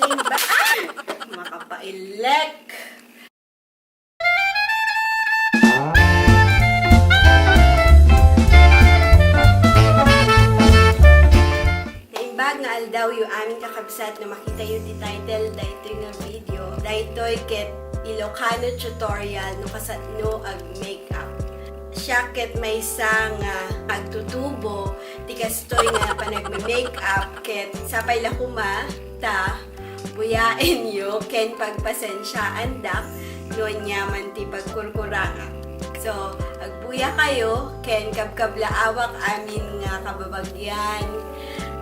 Name ba? Makapailek. Naimbag nga aldaw yung aming kakabsat na makita yung di title dahito nga video. Dahito'y ket ILOCANO tutorial no kasatno ag makeup. Siya ket may isang agtutubo tikastoy nga panagme-makeup ket sapay lakuma ta buyain yo ken pagpasensyaan dak noon nyaman ti pagkurkuranga. So agbuya kayo ken kabkablaawak amin nga kababagyan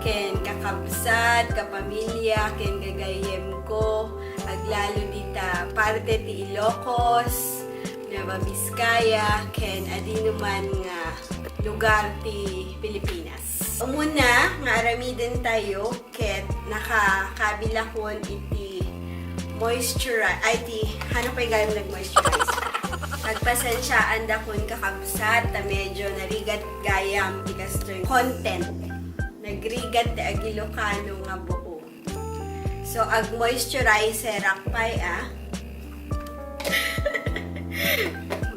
ken kakabsat kapamilya ken gagayem ko aglalo dita parte ti Ilocos Nueva Vizcaya ken adinuman nga lugar ti Pilipinas. Umuna nga aramiden tayo ket nakakabilakon iti moisturize ay ti ano pa gayam nag-moisturize. Nagpasensyaan da kun kakabsat ta medyo narigat gayam ti kastoy content. Nagrigat ti ag Ilocano nga buo. So ag moisturizer akpay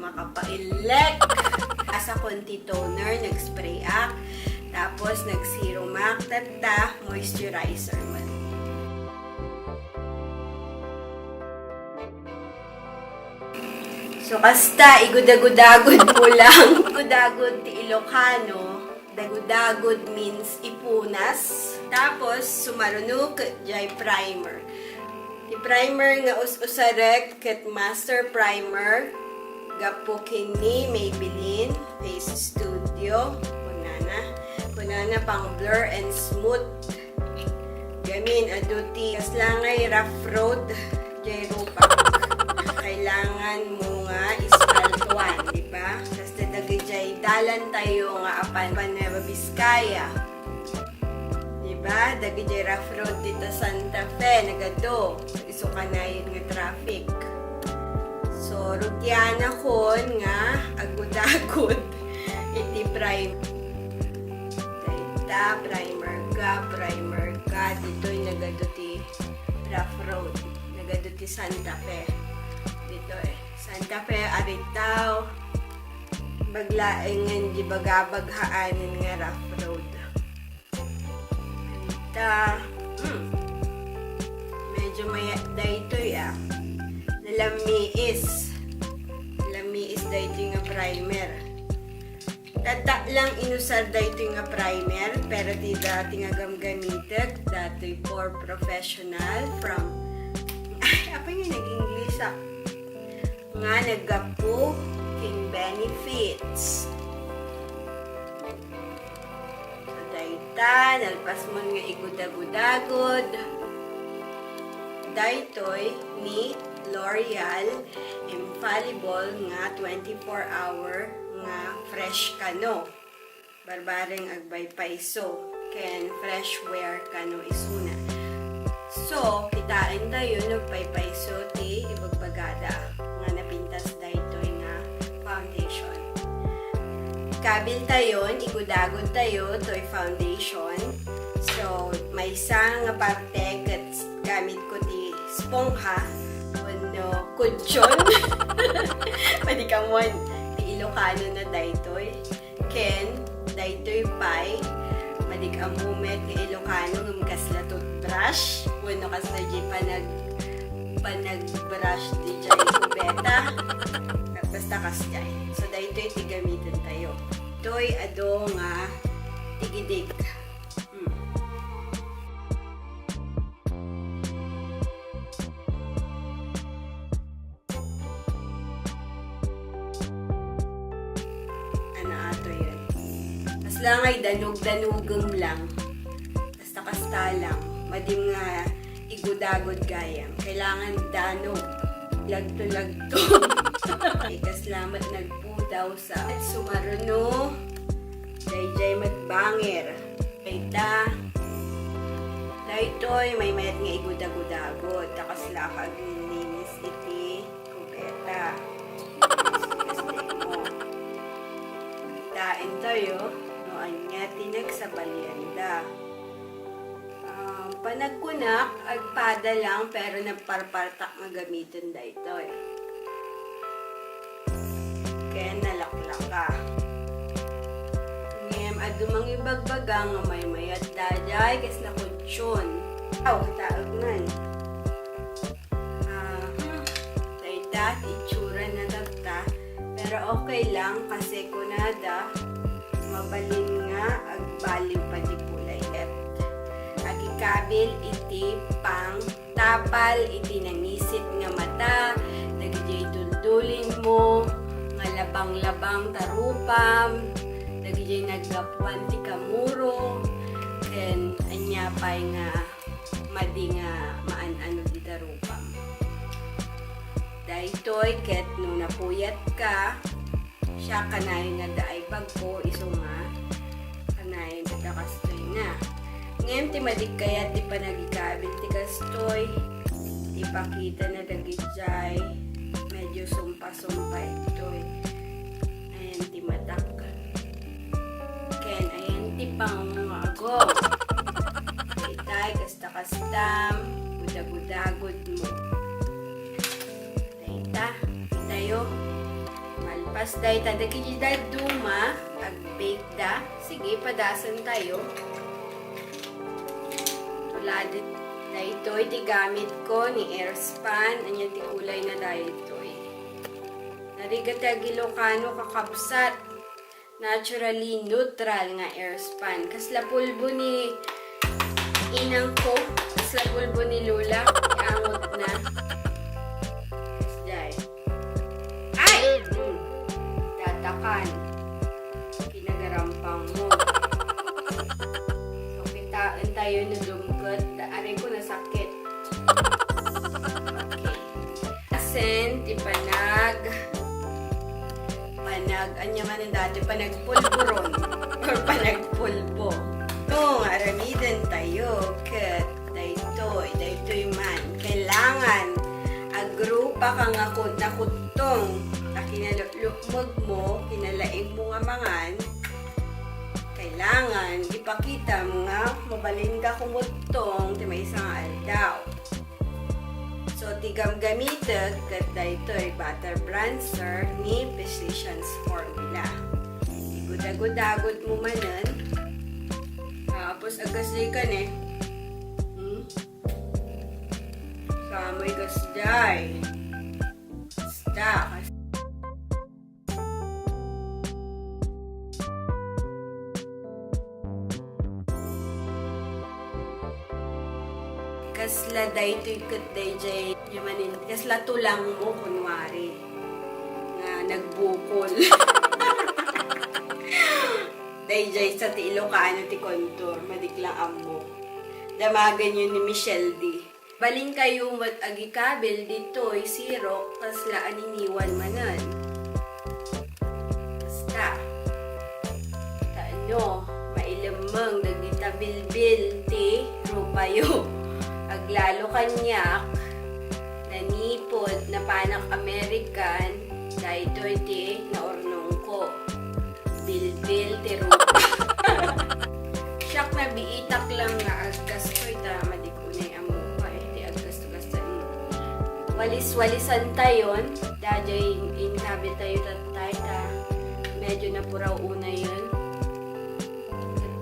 makapailek. Asa konti toner, nag-spray ak. Tapos, nag-serum ak. Tata, moisturizer man. So, kasta, igudagudagod mo lang. Igudagod ti Ilocano. Dagudagod means ipunas. Tapos, sumarunok jay primer. Ti primer nga us-usarek ket master primer gapo kini Maybelline Face Studio kunana pang blur and smooth gamin aduti kaslangay rough road jay rupa kailangan mo nga ispaltuan, diba? Kasi dagay dalan tayo nga apan Nueva Vizcaya. Diba? Dagi jay rough road dito Santa Fe, nagado. Iso ka na yun nga traffic. So, rutyana kon nga agud-agud iti primer. Dita, primer ka. Dito'y nagado ti rough road. Nagado ti Santa Fe. Dito Santa Fe, Aritaw. Baglaengan di bagabaghaan nga rough road. Medyo maya daytoy lamiis daytoy nga primer tata lang inusar daytoy nga primer pero di dati nga gamgamitek datoy for professional from apa nga nag-English nga naggapu king benefits. Nalpas mo nga igudagudagod. Daytoy ni L'Oreal Infallible nga 24-hour nga fresh kano. Barbareng agbay paiso. Ken fresh wear kano isuna. So, kitain tayo nagpaypaiso ti ibagbagada nga napintas daytoy nga foundation. Kabil tayo, igudagod tayo, toy foundation. So, may isang parte gamit ko di spongha, ano, kutsyon. Pwede ka mo, di Ilocano na daytoy. Ken, daytoy pay, madig amumet ka Ilocano, ngumkas na toothbrush. Wano kas na di panag-brush di dyan kubeta. Basta kas dyan. So, daytoy tigamitan tayo. Ito'y ado nga tigidig. Ano ato yun? Mas lang ay danug-danugong lang. Kasta-kasta lang. Madim nga igudagod gayam. Kailangan danog. Lagto-lagto. Kaslamat nagpudaw sa sumaruno. Jay matbangir. Kaita. Daytoy may mayat nga igudagudagod. Takasla kag nilinis iti kubeta. Kitain tayo. Noan nga tinag sa balyanda. panagkunak, agpada lang, pero nagparpartak nga gamitin da ito eh. Kaya nalaklak ka. Ngayon, adumang ibagbagang nga may mayat daday, kas na kutsyon. Aw, taag nan. Dayta, itsura na dagta. Pero okay lang, kasi kunada, mabalin nga, agbalin pa di pulay left. Agikabil, iti pang tapal, iti nangisit nga mata, nagijay tuldulin mo, nga labang-labang tarupam, nagijay naggapuan ti kamuro, ken anya pay nga madi nga maan-ano di tarupam. Daytoy ket no napuyat ka, siya kanay nga daay bagko iso nga kanay nga kastoy na. Ngayon ti madig kaya ti panagikabil ti kastoy, ipakita na dagijay medyo sumpa-sumpa itoy. Ayan ti matak. Ken ayan ti pangagong. Itay kasta-kastam, budag-budagod mo. Dayta, itayo. Malpas dayta, dagijay duma, ag-bake da. Sige, padasan tayo. Tuladit daytoy ti gamit ko ni airspan, anya ti kulay na daytoy. Narigat ti ILOCANO kakabsat, naturally neutral nga airspan. Kasla pulbo ni inang ko, kasla pulbo ni Lula, iangot na. Kasday. Ay! Tatakan. Kinagarampang mo. Kapitaan tayo na dumkot, aray ko nasakit. Okay. Asen, ti anya nga na dati, panagpulburon, or panagpulbo. No, aramidan tayo, kat, daytoy man. Kailangan, agrupa ka nga nakutong, na kinalukmag mo, kinalaing mo nga mangan, kailangan, ipakita mo nga, mabalin ka kumutong, ti may isang aldaw. So, tigam gamitin, kat daytoy butter bronzer ni Physicians Formula. Igudagod-agod mo manan. Tapos, agasday ka ne. Kamoy gasday. Basta. Kasla daytoy kat dayjay yamanin. Kasla tulang mo kunwari nga nagbukol. Dayjay sa ti ILOCANO ti kontur madiklang ammo. Damagan yun ni Michelle D. Balin kayo mat agikabil ditoy sirok kasla aniniwan manan. Basta. Taano mailamang nagitabilbil ti rupayo. Aglalo kanyak, nanipod na panak American, daytoy ti naornong ko. Bilbil ti rupa. Siyak na biitak lang nga agkastoy tama di ko na yung amupa ti agkasto-kastan. Walis-walisan tayon, dajay inhabit tayo tatay ta. Medyo na puraw una yun.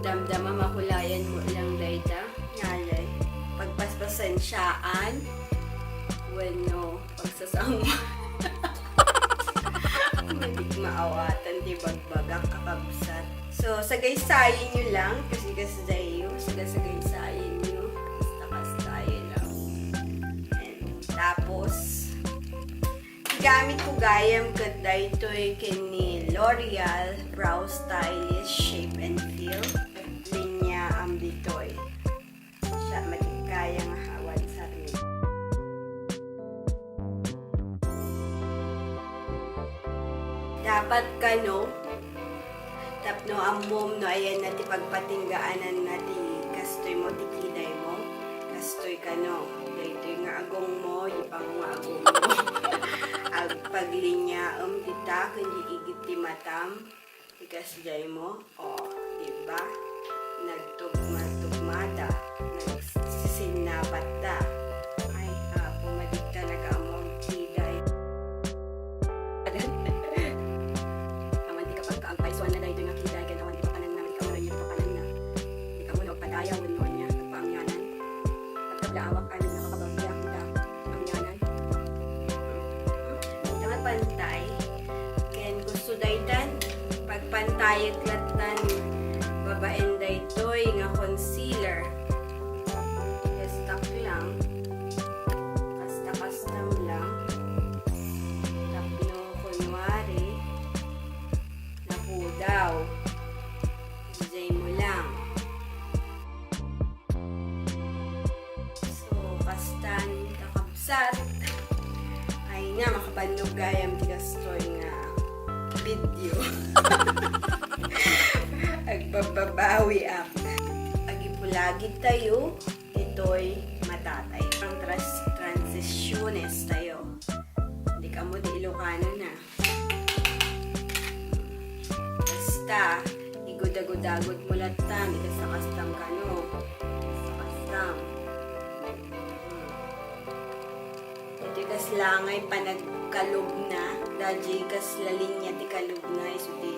Damdama makulayan mo lang dayta. Ngalay. Pagpaspasensyaan, bueno, pagsasama. Madig maawatan, di bagbagak kakabsat. So, sagaysayin nyo lang, kasi gasdayo, sagaysayin nyo, kasta-kastayo lang. And, tapos, gamit ko gayam kaday ito'y kini L'Oreal Brow Stylist Shape and Feel. Linya am dito'y. Siya matigayang hawan sa rin. Dapat ka no, tapno ang mom no, ayan na ti pagpatinggaanan na ti kastoy mo, ti kiday mo. Kastoy ka no, daytoy nga agong mo, ipang nga agong mo. Ag paglinya tita, kundi igit ti matam, ikasday mo, o, diba? Nagtugma-tugmada, lawak ano nakakabagya kita ang yanan. Ito nga pantay. Ken gusto daytan pagpantayet latan babaen daytoy nga concealer. Stock lang. Kasta-kastam lang. Tapno kunwari napudaw. Jay mo lang. So, kastan kakabsat. Ay nga, makapannog gayam tigastoy nga video. Agbababawi ako. Agipulagid tayo, ito'y matatay. Ang transisyones tayo. Hindi ka mo di Ilocano na. Basta, igudagudagod mo latan, ikasakastam ka no. Ikasakastam. Ito kas langay panagkalog na. Dajay kas lalinya ti kalog na. Iso di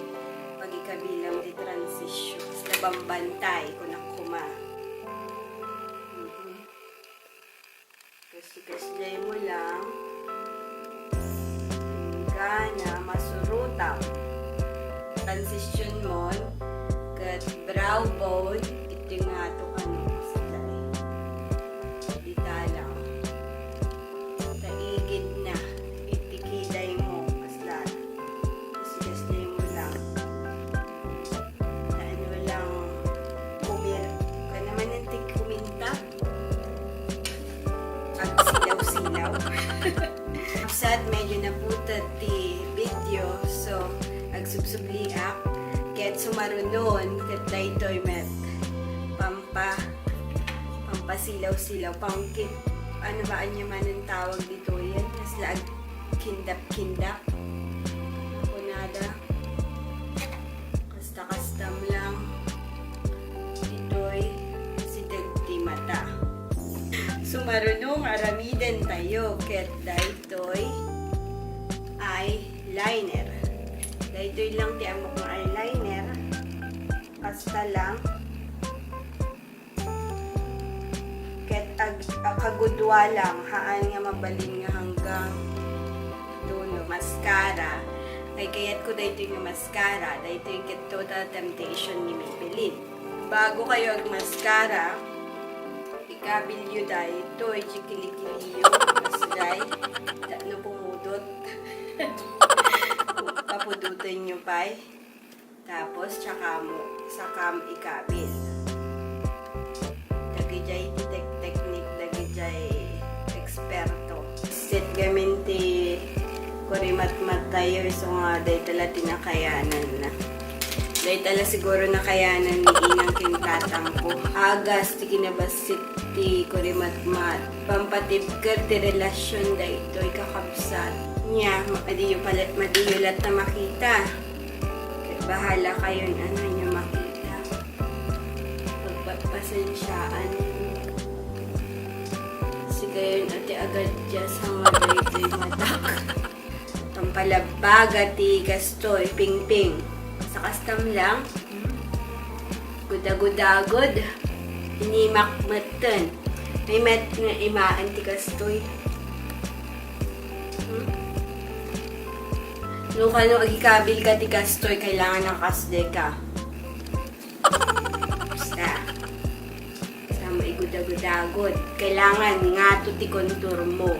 pagikabilang ti transisyon. Sila bambantay kung nakuma. Kasi mo lang. Gana, masurutam. Transition mo. Kat brow bone. Ito nga ito ano. Dita lang. Taigid na. Itikiday mo. Masla. Kasi mo lang. Na ano lang. Kumir. Ka naman nantig kuminta. Silaw-silaw. Sad medyo naputat ti video. So, agsubsubliak. Ket sumarunon. Ket daytoy met. Pampasilaw-silaw. Pangkit. Ano ba anya man ang tawag dito yan? Kasla kindap-kindap. Ako nada. Kasta-kastam lang. Ito'y si dagti mata. Sumarunong aramidan tayo. Ket daytoy eyeliner. Daytoy lang ti amok ng eyeliner. Kasta lang. Ket kagudwa lang. Haan nga mabalin nga hanggang dulo. Mascara. Kay kayat ko daytoy nga mascara. Daytoy ket Total Temptation ni Maybelline. Bago kayo ag mascara, ikabilyo dahi ito, chikilikiliyo, masday, no pumudot, papudutin nyo pa, tapos tsaka mo, sakam ikabil. Dagijay technique, dagijay eksperto. Set gamin ti kurimat-mat tayo, so nga dahi tala tinakayanan na. Dahil tala siguro nakayanan ni inang kintatang ko. Agas, ti kinabasit, ti kurimat-mat. Pampatipker, ti relasyon da ito'y kakabsat. Nya, madiyulat na makita. Kaya bahala kayo na ano nyo makita. Pagpapasensyaan. Kasi gayon ati agad diyas ang maday matak. Pampalabaga, ti gastoy, ping-ping. Sa kastam lang, gudagudagod, inimakmatan. May met nga imaan ti kastoy. No kano agikabil ka ti kastoy, kailangan ng kasde ka. Basta. Sama igudagudagod. Kailangan nga to ti kontur mo.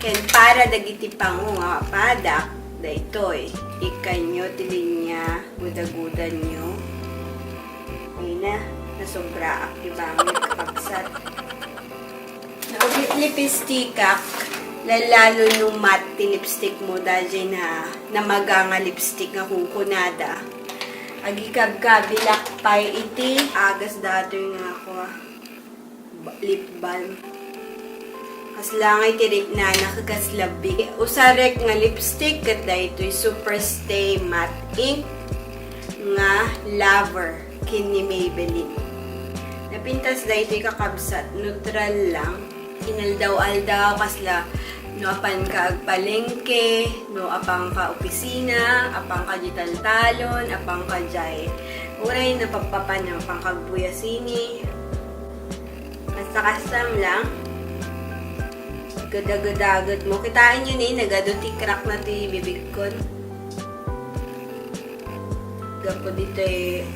Ken para dagiti pango nga padak, daytoy, ikanyo, tilinya, gudagudan nyo. Ay na, nasobra aktibangit kapagsat. Naugit lipstikak, lalalo nung matte lipstick mo dahil na namaga nga lipstick nga kukunada. Agikab-kabilak pa iti, agas datoy nga ako lip balm. Kaslangay tirip na nakagaslabi. Usarek nga lipstick kat daytoy Super Stay Matte Ink nga Lover kini Maybelline. Napintas daytoy kakabsat, neutral lang. Inaldaw-aldaw kasla no apan ka agpalengke, no apang ka opisina, apang ka jitaltalon, apang ka jay. Uray napagpapan ng pangkagbuyasini. Sa custom lang. Gadagadagad mo. Kitaan nyo ni, nagaduti crack na ti bibig ko. Gapo dito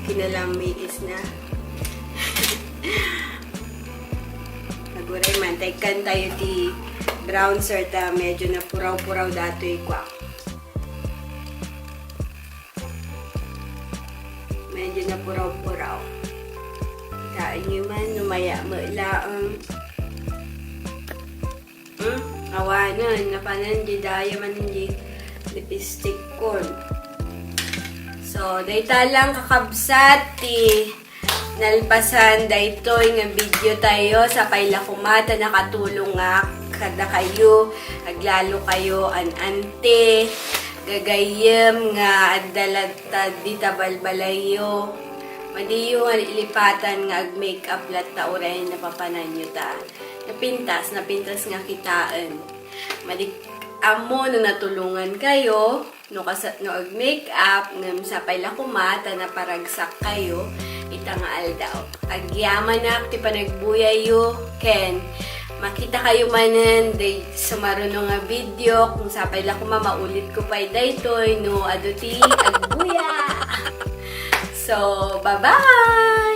kinalamiis na. Naguray man, taykan tayo ti brown shirt medyo na puraw-puraw dato kwa. Medyo na puraw-puraw. Kitaan nyo man, numaya mo ilaang. Awanan, napanan di daya man di lipstick ko. So, dayta lang kakabsat ti nalpasan daytoy nga video tayo sa pailakumata nakatulong nga kada kayo, aglalo kayo anante, gagayem nga adalata di tabalbalayo. Madiyo nga ilipatan nga ag-makeup latta uray napapanan nyo ta. Napintas nga kitaan. Amo no natulungan kayo, no ag-makeup, ngam sa pailakumata na paragsak kayo, itangal daw. Agyaman na ti panagbuyayo, ken makita kayo manen day sumarunong nga video kung sa pailakuma maulit ko pa daytoy no aduti agbuya. So, bye-bye!